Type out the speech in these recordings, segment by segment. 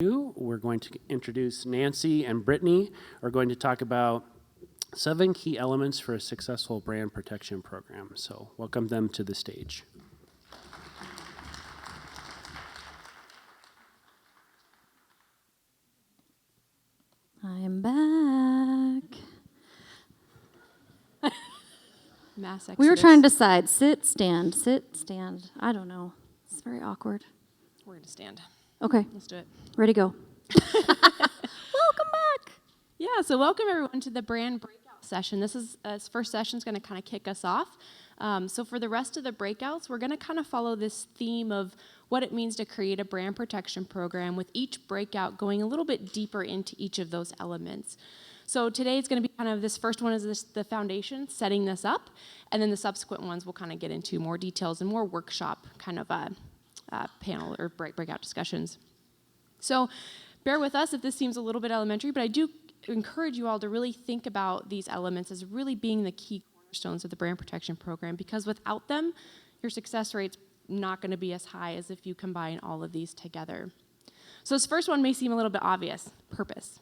We're going to introduce Nancy and Brittany are going to talk about 7 key elements for a successful brand protection program. So welcome them to the stage. I'm back. Mass exodus. We were trying to decide, sit, stand. I don't know. It's very awkward. We're going to stand. Okay. Let's do it. Ready, go. Welcome back. Yeah, so welcome everyone to the brand breakout session. This first session is going to kind of kick us off. So for the rest of the breakouts, we're going to kind of follow this theme of what it means to create a brand protection program, with each breakout going a little bit deeper into each of those elements. So today it's going to be kind of, this first one is the foundation, setting this up, and then the subsequent ones we'll kind of get into more details and more workshop kind of panel or breakout discussions. So bear with us if this seems a little bit elementary, but I do encourage you all to really think about these elements as really being the key cornerstones of the brand protection program, because without them, your success rate's not going to be as high as if you combine all of these together. So this first one may seem a little bit obvious, purpose.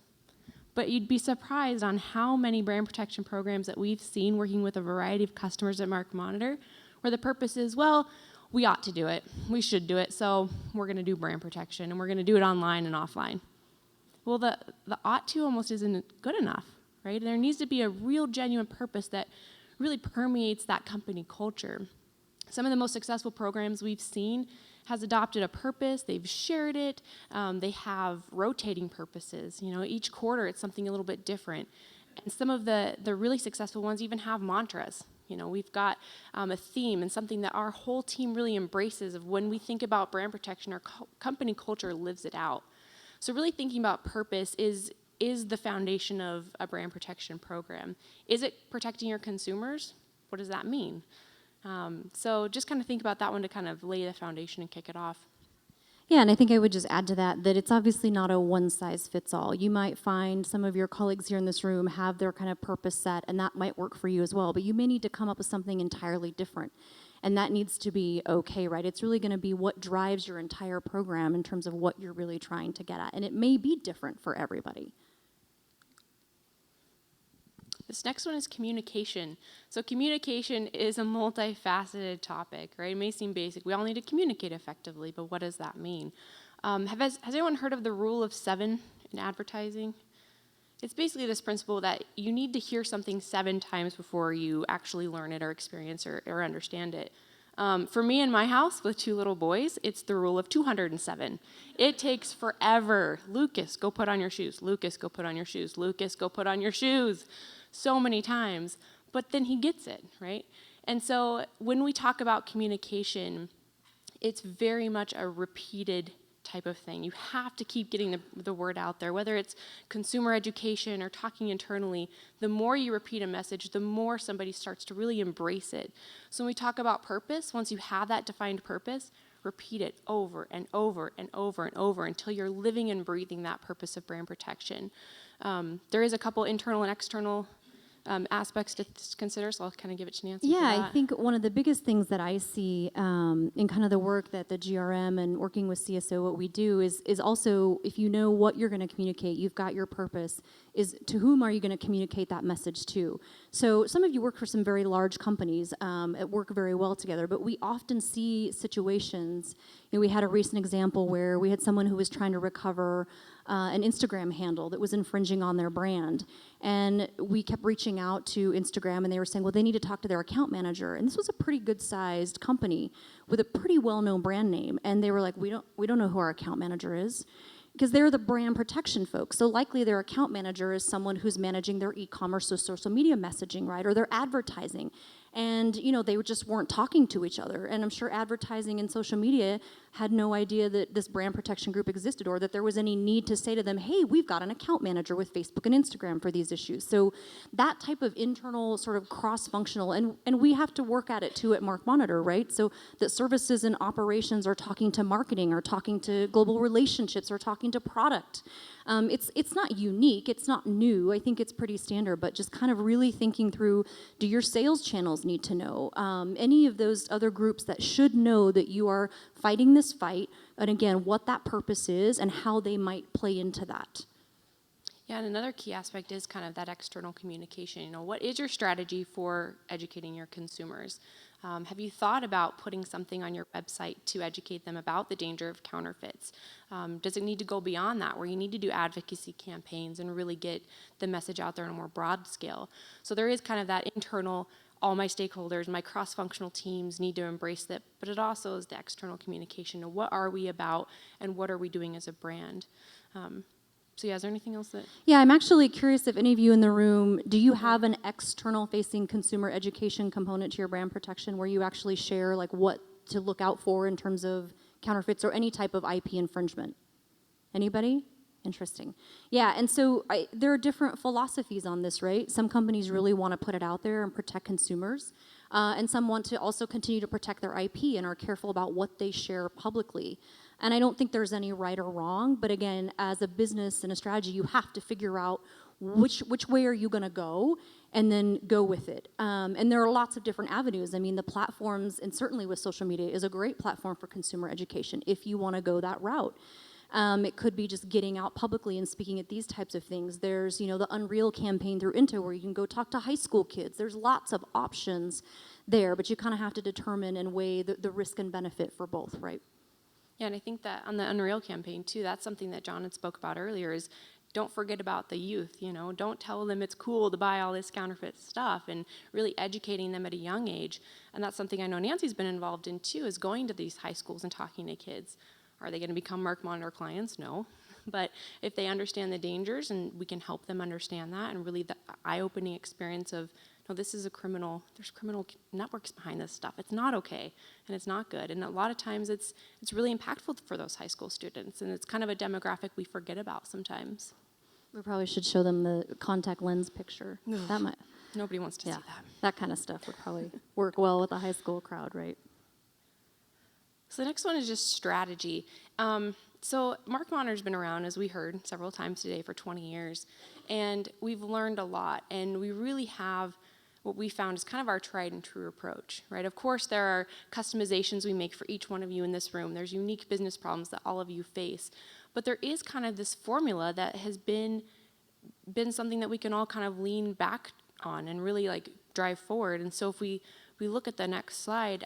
But you'd be surprised on how many brand protection programs that we've seen working with a variety of customers at Mark Monitor, where the purpose is, well, we ought to do it, we should do it, so we're going to do brand protection, and we're going to do it online and offline. Well, the ought to almost isn't good enough, right? There needs to be a real genuine purpose that really permeates that company culture. Some of the most successful programs we've seen has adopted a purpose, they've shared it, they have rotating purposes. You know, each quarter it's something a little bit different. And some of the really successful ones even have mantras. You know, we've got a theme and something that our whole team really embraces of when we think about brand protection, our company culture lives it out. So really thinking about purpose is the foundation of a brand protection program. Is it protecting your consumers? What does that mean? So just kind of think about that one to kind of lay the foundation and kick it off. Yeah, and I think I would just add to that it's obviously not a one-size-fits-all. You might find some of your colleagues here in this room have their kind of purpose set, and that might work for you as well, but you may need to come up with something entirely different, and that needs to be okay, right? It's really going to be what drives your entire program in terms of what you're really trying to get at, and it may be different for everybody. This next one is communication. So communication is a multifaceted topic, right? It may seem basic. We all need to communicate effectively, but what does that mean? Has anyone heard of the rule of 7 in advertising? It's basically this principle that you need to hear something 7 times before you actually learn it or experience or understand it. For me in my house with 2 little boys, it's the rule of 207. It takes forever. Lucas, go put on your shoes. Lucas, go put on your shoes. Lucas, go put on your shoes. So many times, but then he gets it, right? And so when we talk about communication, it's very much a repeated type of thing. You have to keep getting the word out there, whether it's consumer education or talking internally. The more you repeat a message, the more somebody starts to really embrace it. So when we talk about purpose, once you have that defined purpose, repeat it over and over and over and over until you're living and breathing that purpose of brand protection. There is a couple internal and external aspects to consider, so I'll kind of give it to Nancy. Yeah, I think one of the biggest things that I see in kind of the work that the GRM and working with CSO, what we do is also, if you know what you're going to communicate, you've got your purpose, is to whom are you going to communicate that message to? So some of you work for some very large companies that work very well together, but we often see situations, you know, we had a recent example where we had someone who was trying to recover an Instagram handle that was infringing on their brand. And we kept reaching out to Instagram, and they were saying, well, they need to talk to their account manager. And this was a pretty good-sized company with a pretty well-known brand name. And they were like, we don't know who our account manager is, because they're the brand protection folks. So likely their account manager is someone who's managing their e-commerce or social media messaging, right, or their advertising. And, you know, they just weren't talking to each other. And I'm sure advertising and social media had no idea that this brand protection group existed, or that there was any need to say to them, hey, we've got an account manager with Facebook and Instagram for these issues. So that type of internal sort of cross-functional, and we have to work at it too at Mark Monitor, right? So that services and operations are talking to marketing, or talking to global relationships, or talking to product. It's not unique, it's not new. I think it's pretty standard, but just kind of really thinking through, do your sales channels need to know? Any of those other groups that should know that you are fighting this fight, and again, what that purpose is and how they might play into that. Yeah, and another key aspect is kind of that external communication. You know, what is your strategy for educating your consumers? Have you thought about putting something on your website to educate them about the danger of counterfeits? Does it need to go beyond that, where you need to do advocacy campaigns and really get the message out there on a more broad scale? So there is kind of that internal, all my stakeholders, my cross-functional teams need to embrace that, but it also is the external communication of what are we about and what are we doing as a brand. So yeah, is there anything else that? Yeah, I'm actually curious if any of you in the room, do you have an external facing consumer education component to your brand protection where you actually share like what to look out for in terms of counterfeits or any type of IP infringement? Anybody? Interesting. Yeah, and so there are different philosophies on this, right? Some companies really want to put it out there and protect consumers, and some want to also continue to protect their IP and are careful about what they share publicly. And I don't think there's any right or wrong, but again, as a business and a strategy, you have to figure out which way are you going to go and then go with it. And there are lots of different avenues. I mean, the platforms, and certainly with social media, is a great platform for consumer education if you want to go that route. It could be just getting out publicly and speaking at these types of things. There's, the Unreal campaign through Into where you can go talk to high school kids. There's lots of options there, but you kind of have to determine and weigh the risk and benefit for both, right? Yeah, and I think that on the Unreal campaign too, that's something that John had spoke about earlier is don't forget about the youth, don't tell them it's cool to buy all this counterfeit stuff and really educating them at a young age. And that's something I know Nancy's been involved in too, is going to these high schools and talking to kids. Are they going to become Mark Monitor clients? No. But if they understand the dangers and we can help them understand that and really the eye-opening experience of, no, this is there's criminal networks behind this stuff. It's not okay and it's not good. And a lot of times it's really impactful for those high school students, and it's kind of a demographic we forget about sometimes. We probably should show them the contact lens picture. That might, Nobody wants to see that. That kind of stuff would probably work well with the high school crowd, right? So the next one is just strategy. So Mark Monitor's been around, as we heard several times today, for 20 years, and we've learned a lot, and we really have what we found is kind of our tried and true approach, right? Of course, there are customizations we make for each one of you in this room. There's unique business problems that all of you face, but there is kind of this formula that has been something that we can all kind of lean back on and really like drive forward. And so if we look at the next slide,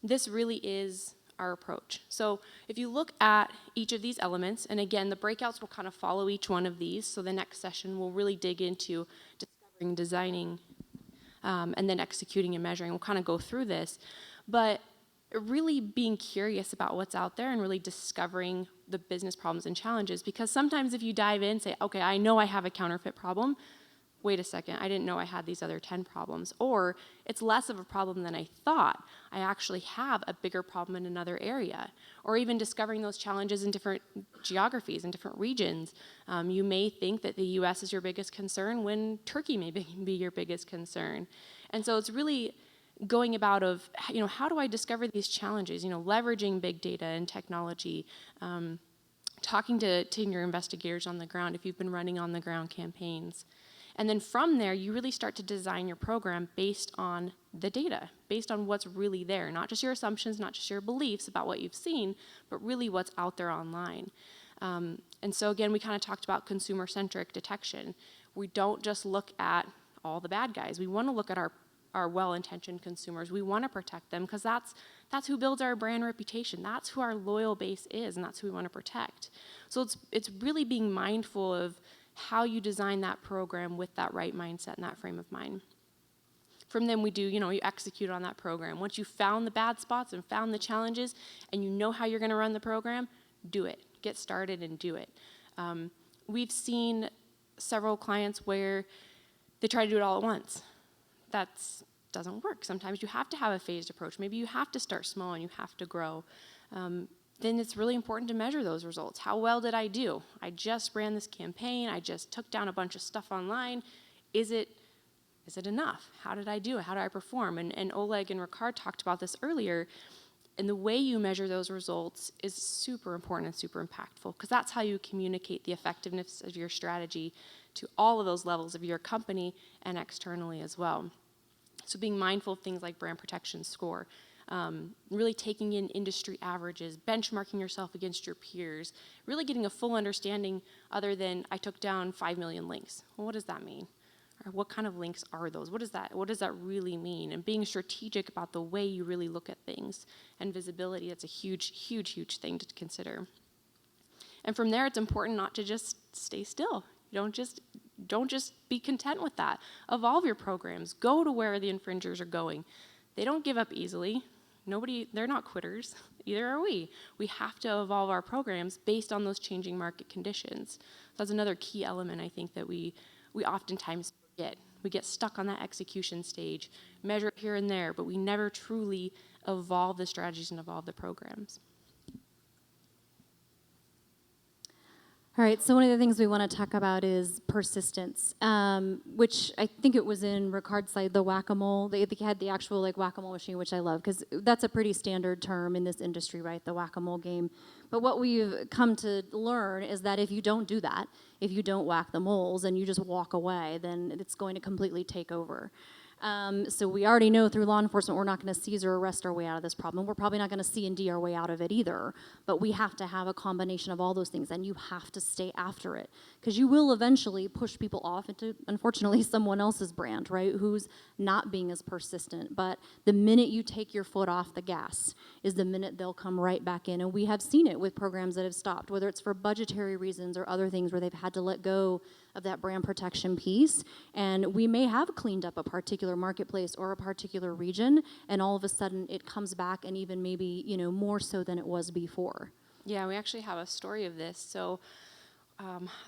this really is our approach. So if you look at each of these elements, and again, the breakouts will kind of follow each one of these. So the next session will really dig into discovering, designing, and then executing and measuring. We'll kind of go through this, but really being curious about what's out there and really discovering the business problems and challenges. Because sometimes if you dive in, say, okay, I know I have a counterfeit problem. Wait a second, I didn't know I had these other 10 problems. Or it's less of a problem than I thought. I actually have a bigger problem in another area. Or even discovering those challenges in different geographies, in different regions. You may think that the US is your biggest concern when Turkey may be your biggest concern. And so it's really going about of, how do I discover these challenges? Leveraging big data and technology, talking to your investigators on the ground if you've been running on the ground campaigns. And then from there, you really start to design your program based on the data, based on what's really there, not just your assumptions, not just your beliefs about what you've seen, but really what's out there online. And so again, we kind of talked about consumer-centric detection. We don't just look at all the bad guys. We want to look at our well-intentioned consumers. We want to protect them because that's who builds our brand reputation. That's who our loyal base is, and that's who we want to protect. So it's really being mindful of how you design that program with that right mindset and that frame of mind. From then you execute on that program. Once you've found the bad spots and found the challenges and you know how you're going to run the program, do it. Get started and do it. We've seen several clients where they try to do it all at once. That doesn't work. Sometimes you have to have a phased approach. Maybe you have to start small and you have to grow. Then it's really important to measure those results. How well did I do? I just ran this campaign. I just took down a bunch of stuff online. Is it enough? How did I do? How did I perform? And Oleg and Ricard talked about this earlier. And the way you measure those results is super important and super impactful because that's how you communicate the effectiveness of your strategy to all of those levels of your company and externally as well. So being mindful of things like brand protection score. really taking in industry averages, benchmarking yourself against your peers, really getting a full understanding other than I took down 5 million links. Well, what does that mean? Or what kind of links are those? What does that really mean? And being strategic about the way you really look at things and visibility, that's a huge, huge, huge thing to consider. And from there, it's important not to just stay still. Don't just be content with that. Evolve your programs. Go to where the infringers are going. They don't give up easily. They're not quitters. Either are we. We have to evolve our programs based on those changing market conditions. That's another key element I think that we oftentimes forget. We get stuck on that execution stage, measure it here and there, but we never truly evolve the strategies and evolve the programs. All right, so one of the things we want to talk about is persistence, which I think it was in Ricard's slide, the whack-a-mole. They had the actual like whack-a-mole machine, which I love, because that's a pretty standard term in this industry, right, the whack-a-mole game. But what we've come to learn is that if you don't do that, if you don't whack the moles and you just walk away, then it's going to completely take over. So we already know through law enforcement we're not going to seize or arrest our way out of this problem. We're probably not going to C&D our way out of it either. But we have to have a combination of all those things, and you have to stay after it. Because you will eventually push people off into, unfortunately, someone else's brand, right, who's not being as persistent. But the minute you take your foot off the gas is the minute they'll come right back in. And we have seen it with programs that have stopped, whether it's for budgetary reasons or other things where they've had to let go of that brand protection piece. And we may have cleaned up a particular marketplace or a particular region, and all of a sudden it comes back, and even maybe, more so than it was before. Yeah, we actually have a story of this. So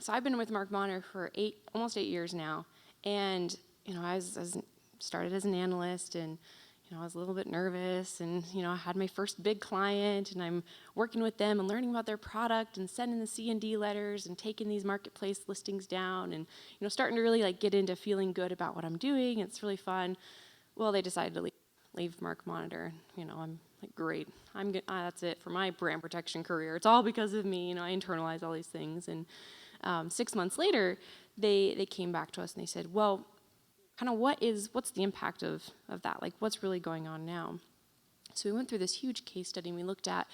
I've been with Mark Bonner for almost 8 years now. And, I started as an analyst, and I was a little bit nervous, and I had my first big client, and I'm working with them and learning about their product and sending the C&D letters and taking these marketplace listings down, and starting to really get into feeling good about what I'm doing. It's really fun. Well, they decided to leave Mark Monitor. I'm like, great. That's it for my brand protection career. It's all because of me. I internalize all these things. And 6 months later, they came back to us and they said, well, kind of what's the impact of that? What's really going on now? So we went through this huge case study, and we looked at,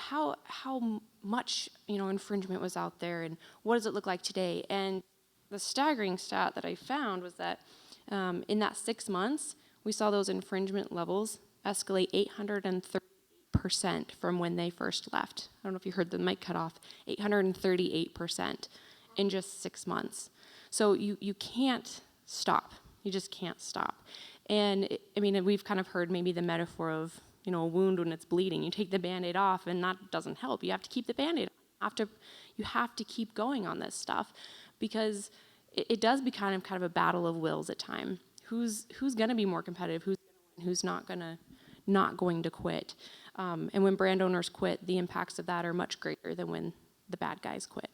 how much, infringement was out there, and what does it look like today? And the staggering stat that I found was that in that 6 months, we saw those infringement levels escalate 830% from when they first left. I don't know if you heard the mic cut off, 838% in just 6 months. So you can't stop. You just can't stop. And we've kind of heard maybe the metaphor of, a wound when it's bleeding. You take the Band-Aid off, and that doesn't help. You have to keep the Band-Aid on. You have to keep going on this stuff, because it does become kind of a battle of wills at time. Who's going to be more competitive? Who's not going to quit? And when brand owners quit, the impacts of that are much greater than when the bad guys quit.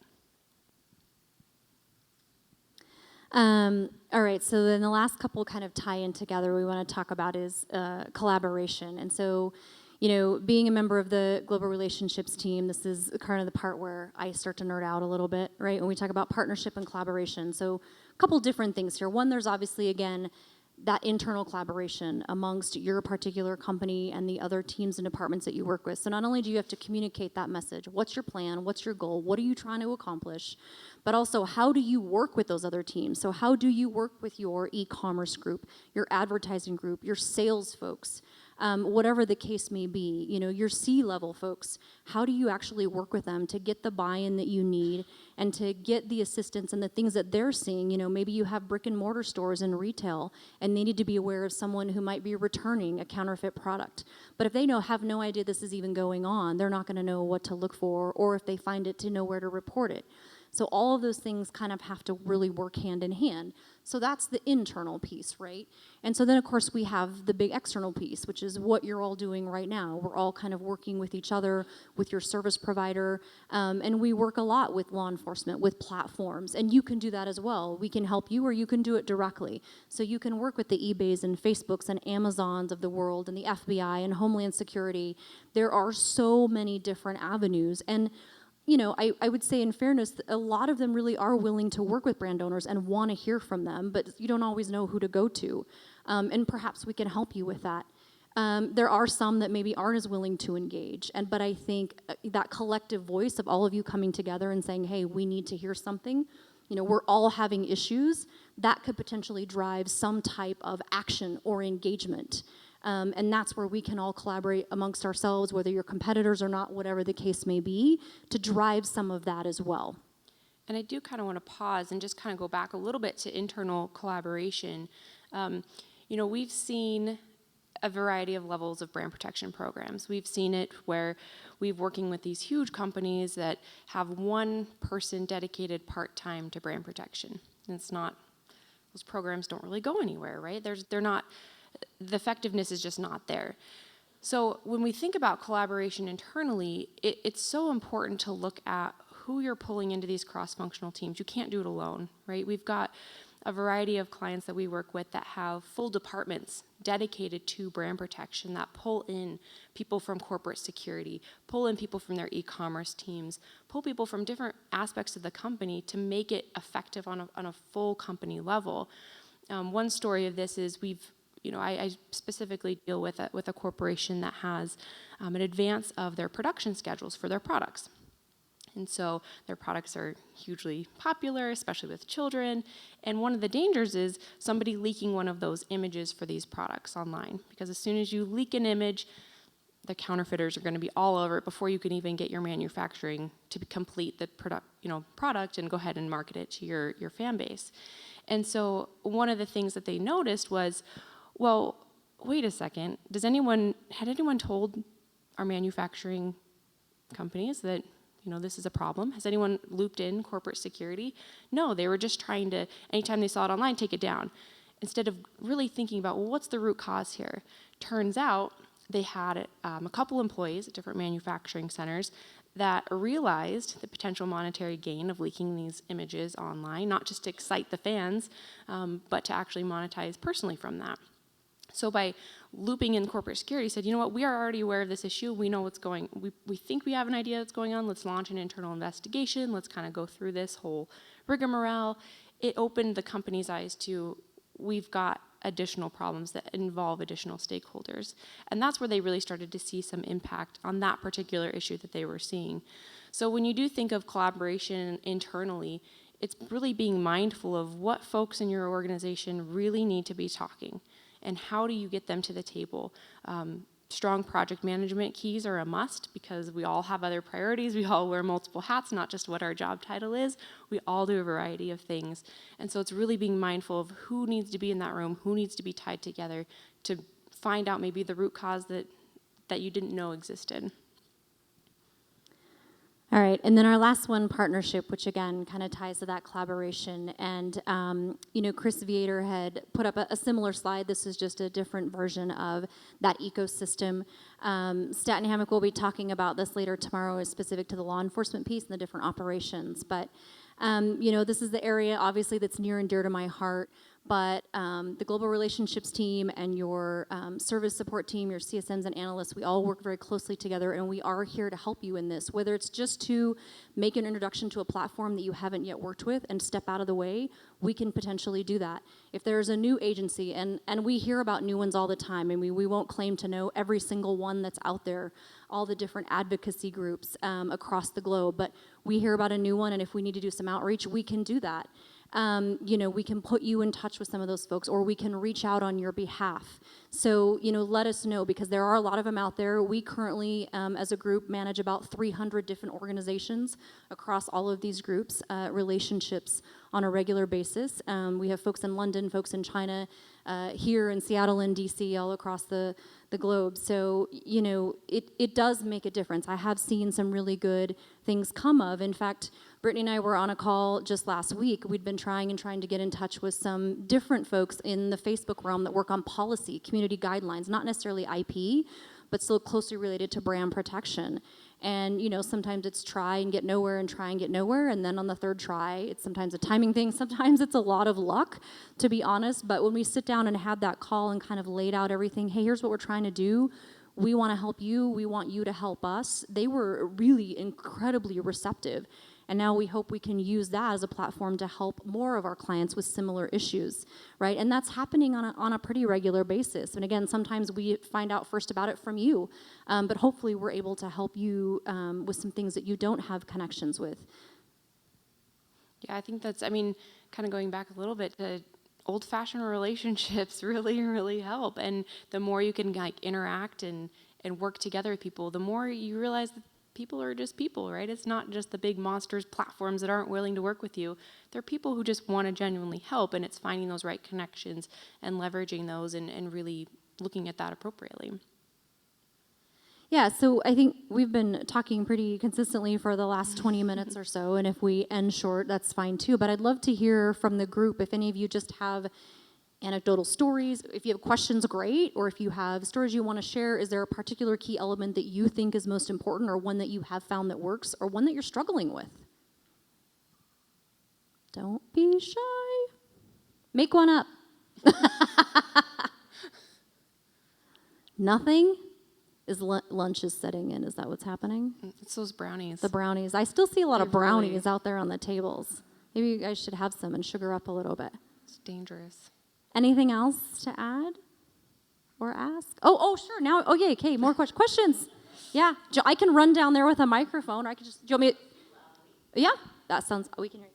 All right, so then the last couple kind of tie in together we want to talk about is collaboration. And so, being a member of the global relationships team, this is kind of the part where I start to nerd out a little bit, right? When we talk about partnership and collaboration. So a couple different things here. One, there's obviously, again, that internal collaboration amongst your particular company and the other teams and departments that you work with. So not only do you have to communicate that message, what's your plan, what's your goal, what are you trying to accomplish, but also how do you work with those other teams? So how do you work with your e-commerce group, your advertising group, your sales folks, whatever the case may be, your C-level folks, how do you actually work with them to get the buy-in that you need and to get the assistance and the things that they're seeing? Maybe you have brick and mortar stores in retail and they need to be aware of someone who might be returning a counterfeit product. But if they have no idea this is even going on, they're not going to know what to look for, or if they find it, to know where to report it. So all of those things kind of have to really work hand in hand. So that's the internal piece, right? And so then, of course, we have the big external piece, which is what you're all doing right now. We're all kind of working with each other, with your service provider, and we work a lot with law enforcement, with platforms, and you can do that as well. We can help you, or you can do it directly. So you can work with the eBays and Facebooks and Amazons of the world and the FBI and Homeland Security. There are so many different avenues, and I would say in fairness, a lot of them really are willing to work with brand owners and want to hear from them, but you don't always know who to go to. And perhaps we can help you with that. There are some that maybe aren't as willing to engage, but I think that collective voice of all of you coming together and saying, hey, we need to hear something, we're all having issues, that could potentially drive some type of action or engagement. And that's where we can all collaborate amongst ourselves, whether you're competitors or not, whatever the case may be, to drive some of that as well. And I do kind of want to pause and just kind of go back a little bit to internal collaboration. We've seen a variety of levels of brand protection programs. We've seen it where we're working with these huge companies that have one person dedicated part-time to brand protection. And it's not, those programs don't really go anywhere, right? They're not, the effectiveness is just not there. So when we think about collaboration internally, it's so important to look at who you're pulling into these cross-functional teams. You can't do it alone, right? We've got a variety of clients that we work with that have full departments dedicated to brand protection that pull in people from corporate security, pull in people from their e-commerce teams, pull people from different aspects of the company to make it effective on a full company level. One story of this is I specifically deal with a corporation that has an advance of their production schedules for their products. And so their products are hugely popular, especially with children. And one of the dangers is somebody leaking one of those images for these products online. Because as soon as you leak an image, the counterfeiters are going to be all over it before you can even get your manufacturing to complete the product and go ahead and market it to your fan base. And so one of the things that they noticed was, well, wait a second, had anyone told our manufacturing companies that this is a problem? Has anyone looped in corporate security? No, they were just trying to, anytime they saw it online, take it down. Instead of really thinking about, well, what's the root cause here? Turns out they had a couple employees at different manufacturing centers that realized the potential monetary gain of leaking these images online, not just to excite the fans, but to actually monetize personally from that. So by looping in corporate security, said, you know what, we are already aware of this issue. We know what's going on. We think we have an idea that's going on. Let's launch an internal investigation. Let's kind of go through this whole rigmarole. It opened the company's eyes to, we've got additional problems that involve additional stakeholders. And that's where they really started to see some impact on that particular issue that they were seeing. So when you do think of collaboration internally, it's really being mindful of what folks in your organization really need to be talking. And how do you get them to the table? Strong project management keys are a must because we all have other priorities. We all wear multiple hats, not just what our job title is. We all do a variety of things. And so it's really being mindful of who needs to be in that room, who needs to be tied together to find out maybe the root cause that you didn't know existed. All right, and then our last one, partnership, which again kind of ties to that collaboration. And Chris Viator had put up a similar slide. This is just a different version of that ecosystem. Stat and Hammock will be talking about this later tomorrow, is specific to the law enforcement piece and the different operations. But this is the area obviously that's near and dear to my heart. But the global relationships team and your service support team, your CSMs and analysts, we all work very closely together, and we are here to help you in this, whether it's just to make an introduction to a platform that you haven't yet worked with and step out of the way, we can potentially do that. If there's a new agency, and we hear about new ones all the time, and we won't claim to know every single one that's out there, all the different advocacy groups across the globe, but we hear about a new one, and if we need to do some outreach, we can do that. We can put you in touch with some of those folks, or we can reach out on your behalf. So, let us know, because there are a lot of them out there. We currently, as a group, manage about 300 different organizations across all of these groups, relationships on a regular basis. We have folks in London, folks in China, here in Seattle and DC, all across the globe. So, it does make a difference. I have seen some really good things come of. In fact, Brittany and I were on a call just last week. We'd been trying to get in touch with some different folks in the Facebook realm that work on policy, community guidelines, not necessarily IP, but still closely related to brand protection. And, sometimes it's try and get nowhere, and then on the third try, it's sometimes a timing thing, sometimes it's a lot of luck, to be honest. But when we sit down and had that call and kind of laid out everything, hey, here's what we're trying to do, we want to help you, we want you to help us, they were really incredibly receptive. And now we hope we can use that as a platform to help more of our clients with similar issues, right? And that's happening on a pretty regular basis. And again, sometimes we find out first about it from you, but hopefully we're able to help you with some things that you don't have connections with. Yeah, I think that's, I mean, kind of going back a little bit, the old-fashioned relationships really, really help. And the more you can like interact and work together with people, the more you realize that people are just people, right? It's not just the big monsters platforms that aren't willing to work with you. They're people who just want to genuinely help, and it's finding those right connections and leveraging those and really looking at that appropriately. Yeah, so I think we've been talking pretty consistently for the last 20 minutes or so, and if we end short, that's fine too. But I'd love to hear from the group if any of you just have anecdotal stories. If you have questions, great. Or if you have stories you want to share, is there a particular key element that you think is most important, or one that you have found that works, or one that you're struggling with? Don't be shy. Make one up. Nothing? Is lunch is setting in? Is that what's happening? It's those brownies. The brownies. I still see a lot of brownies really out there on the tables. Maybe you guys should have some and sugar up a little bit. It's dangerous. Anything else to add or ask? Oh, sure. Now, yeah, okay, more questions. Yeah, I can run down there with a microphone, or I can just, do you want me to, yeah, that sounds, we can hear you.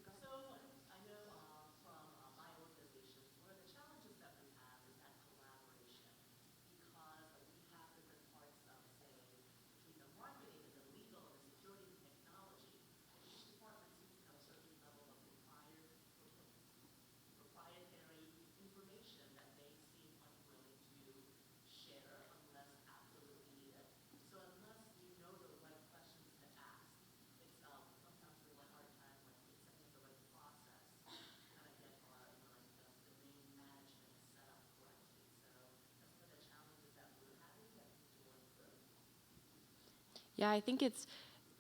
Yeah, I think it's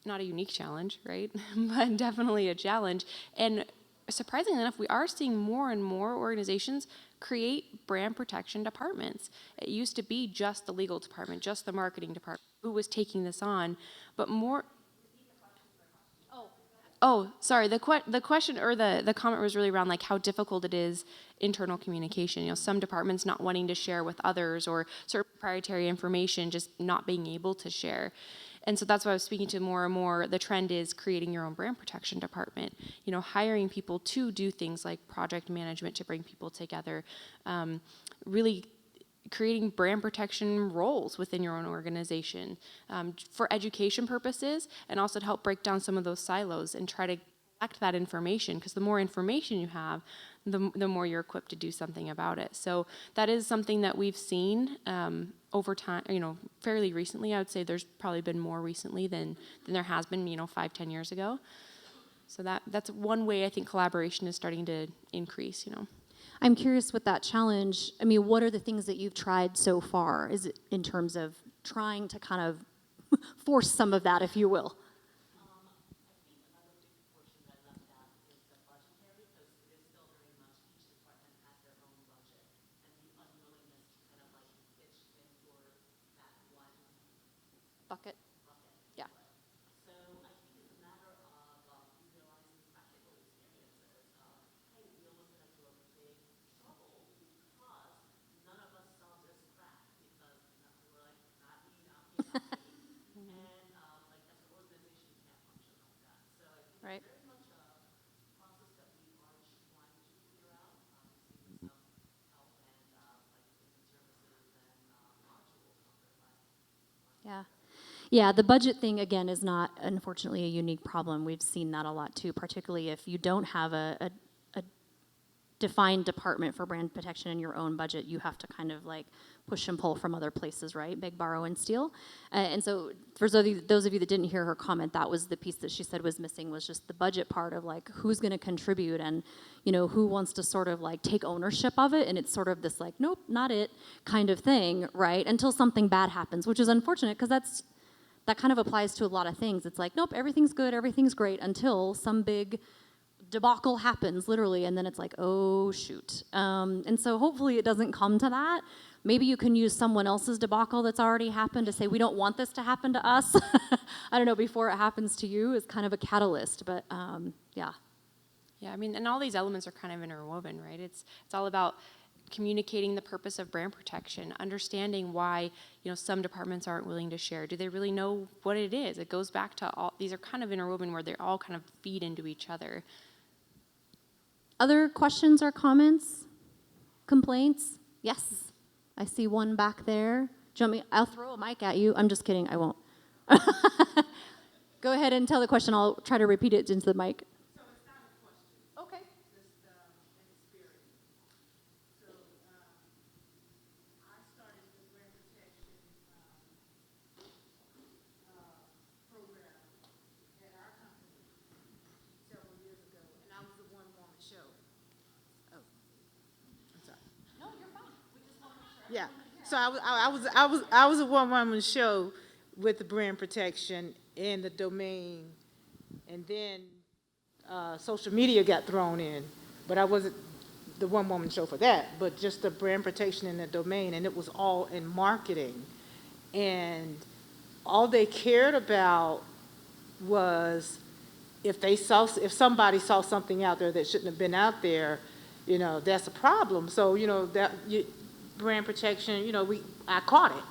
not a unique challenge, right? But definitely a challenge. And surprisingly enough, we are seeing more and more organizations create brand protection departments. It used to be just the legal department, just the marketing department who was taking this on, but more. Oh, sorry. The question or the comment was really around like how difficult it is internal communication. You know, some departments not wanting to share with others, or certain proprietary information just not being able to share. And so that's why I was speaking to more and more. The trend is creating your own brand protection department. You know, hiring people to do things like project management to bring people together. Really creating brand protection roles within your own organization for education purposes, and also to help break down some of those silos and try to collect that information, because the more information you have, the more you're equipped to do something about it. So that is something that we've seen over time, you know, fairly recently. I would say there's probably been more recently than there has been, you know, 5-10 years ago. So that's one way I think collaboration is starting to increase, you know. I'm curious with that challenge. I mean, what are the things that you've tried so far? Is it in terms of trying to kind of force some of that, if you will? Bucket. Yeah. Right. Yeah. Yeah, the budget thing, again, is not, unfortunately, a unique problem. We've seen that a lot, too, particularly if you don't have a defined department for brand protection in your own budget. You have to kind of, like, push and pull from other places, right? Beg, borrow, and steal. And so for those of you that didn't hear her comment, that was the piece that she said was missing, was just the budget part of, like, who's going to contribute and, you know, who wants to sort of, like, take ownership of it. And it's sort of this, like, nope, not it kind of thing, right? Until something bad happens, which is unfortunate, because that kind of applies to a lot of things. It's like, nope, everything's good, everything's great, until some big debacle happens, literally, and then it's like, oh, shoot. And so hopefully it doesn't come to that, maybe you can use someone else's debacle that's already happened to say, we don't want this to happen to us. I don't know, before it happens to you is kind of a catalyst, but yeah. Yeah, I mean, and all these elements are kind of interwoven, right? It's all about communicating the purpose of brand protection, understanding why, some departments aren't willing to share. Do they really know what it is? It goes back to all, these are kind of interwoven where they all kind of feed into each other. Other questions or comments? Complaints? Yes. I see one back there. Do you want me? I'll throw a mic at you. I'm just kidding. I won't. Go ahead and tell the question. I'll try to repeat it into the mic. So it's not a question. Okay. Just an experience. So I started the brand protection program at our company several years ago, and I was the one-woman show. Oh, I'm sorry. No, you're fine. We just want to make sure. Yeah. So I was a one-woman show with the brand protection and the domain, and then social media got thrown in, but I wasn't the one-woman show for that, but just the brand protection and the domain, and it was all in marketing. And all they cared about was if somebody saw something out there that shouldn't have been out there, that's a problem. So, brand protection, I caught it.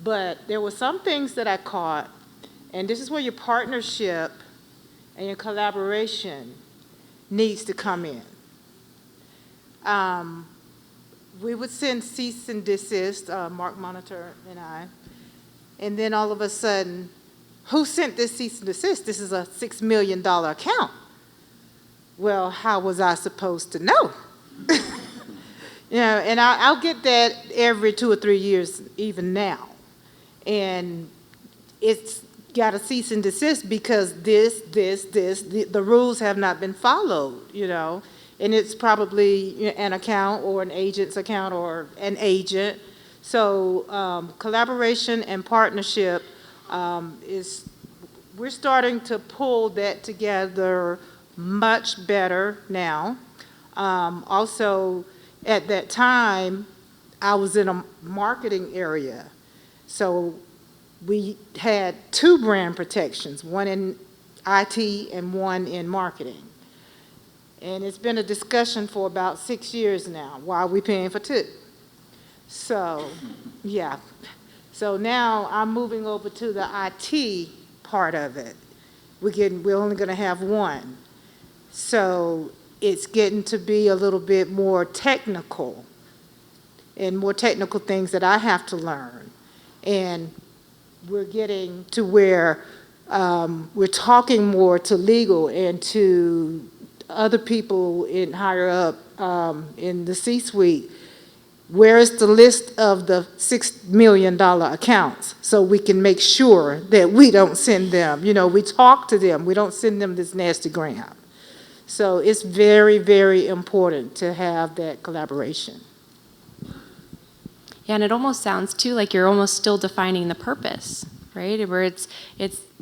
But there were some things that I caught, and this is where your partnership and your collaboration needs to come in. We would send cease and desist, Mark Monitor and I, and then all of a sudden, who sent this cease and desist? This is a $6 million account. Well, how was I supposed to know? And I'll get that every 2 or 3 years, even now. And it's got a cease and desist because the rules have not been followed, and it's probably an account or an agent's account or an agent. So collaboration and partnership we're starting to pull that together much better now. Also, at that time, I was in a marketing area. So we had 2 brand protections, one in IT and one in marketing. And it's been a discussion for about 6 years now. Why are we paying for 2? So, yeah. So now I'm moving over to the IT part of it. We're only going to have 1. So it's getting to be a little bit more technical and more technical things that I have to learn. And we're getting to where we're talking more to legal and to other people in higher up in the C-suite. Where is the list of the $6 million accounts so we can make sure that we don't send them, we talk to them, we don't send them this nasty gram. So it's very, very important to have that collaboration. Yeah, and it almost sounds too like you're almost still defining the purpose, right? Where it's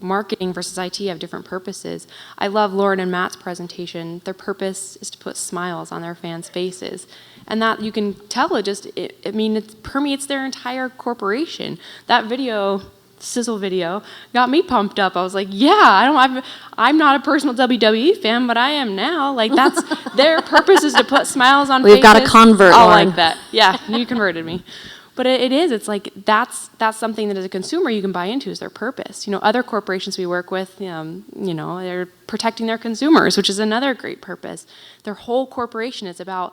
marketing versus IT have different purposes. I love Lauren and Matt's presentation. Their purpose is to put smiles on their fans' faces. And that you can tell it permeates their entire corporation. That video, sizzle video, got me pumped up. I was like, yeah, I'm not a personal WWE fan, but I am now. Like that's their purpose is to put smiles on faces. We've got a convert, I Lauren. like that. Yeah, you converted me. But it's like that's something that as a consumer you can buy into is their purpose. Other corporations we work with, they're protecting their consumers, which is another great purpose. Their whole corporation is about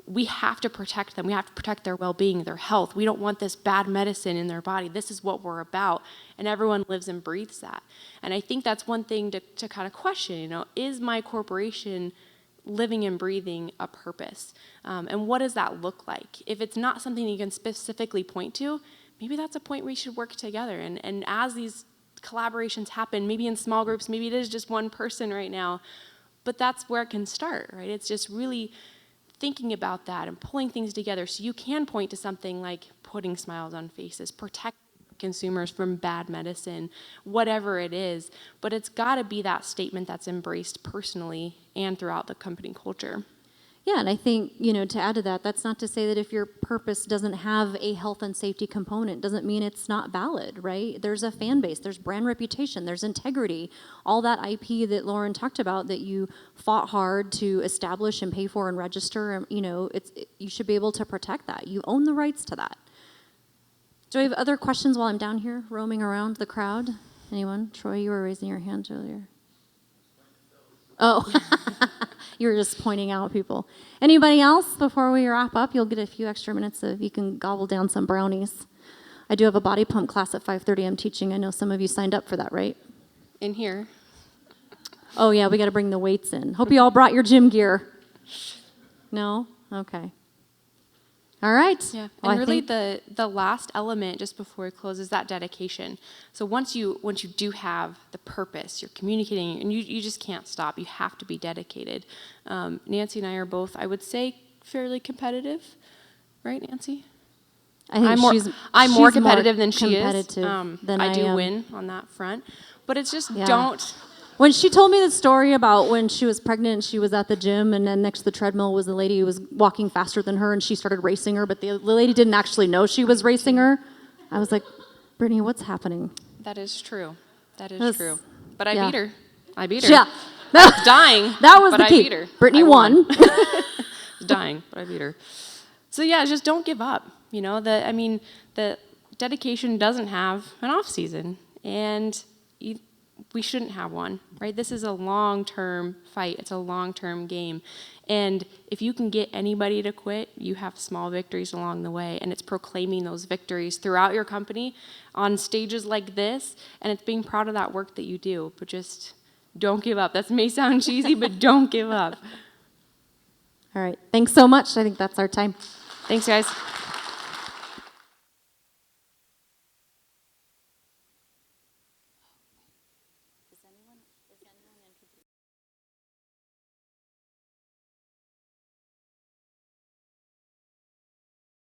we have to protect them. We have to protect their well-being, their health. We don't want this bad medicine in their body. This is what we're about. And everyone lives and breathes that. And I think that's one thing to kind of question, is my corporation living and breathing a purpose? And what does that look like? If it's not something you can specifically point to, maybe that's a point we should work together. And as these collaborations happen, maybe in small groups, maybe it is just one person right now, but that's where it can start, right? It's just really thinking about that and pulling things together so you can point to something like putting smiles on faces, protect consumers from bad medicine, whatever it is. But it's got to be that statement that's embraced personally and throughout the company culture. Yeah, and I think, to add to that, that's not to say that if your purpose doesn't have a health and safety component, doesn't mean it's not valid, right? There's a fan base, there's brand reputation, there's integrity, all that IP that Lauren talked about that you fought hard to establish and pay for and register, you should be able to protect that. You own the rights to that. Do I have other questions while I'm down here roaming around the crowd? Anyone? Troy, you were raising your hand earlier. Oh, you were just pointing out people. Anybody else before we wrap up? You'll get a few extra minutes if you can gobble down some brownies. I do have a body pump class at 5:30 I'm teaching. I know some of you signed up for that, right? In here. Oh, yeah, we got to bring the weights in. Hope you all brought your gym gear. No? Okay. All right. Yeah, Well, and I really think- the last element just before we close is that dedication. So once you do have the purpose, you're communicating, and you just can't stop. You have to be dedicated. Nancy and I are both, I would say, fairly competitive, right, Nancy? I think I'm she's more competitive than she is. competitive than I do am. win on that front, but it's just Yeah. don't. When she told me the story about when she was pregnant, she was at the gym, and then next to the treadmill was the lady who was walking faster than her, and she started racing her, but the lady didn't actually know she was racing her. I was like, Brittany, what's happening? That is true. That is That's- true. But I yeah. beat her. I beat her. Yeah. I was dying. That was but the I key. beat her. Brittany I won. I was dying, but I beat her. So yeah, just don't give up. The dedication doesn't have an off season, and we shouldn't have one, right? This is a long-term fight. It's a long-term game. And if you can get anybody to quit, you have small victories along the way. And it's proclaiming those victories throughout your company on stages like this. And it's being proud of that work that you do. But just don't give up. That may sound cheesy, but don't give up. All right. Thanks so much. I think that's our time. Thanks, guys.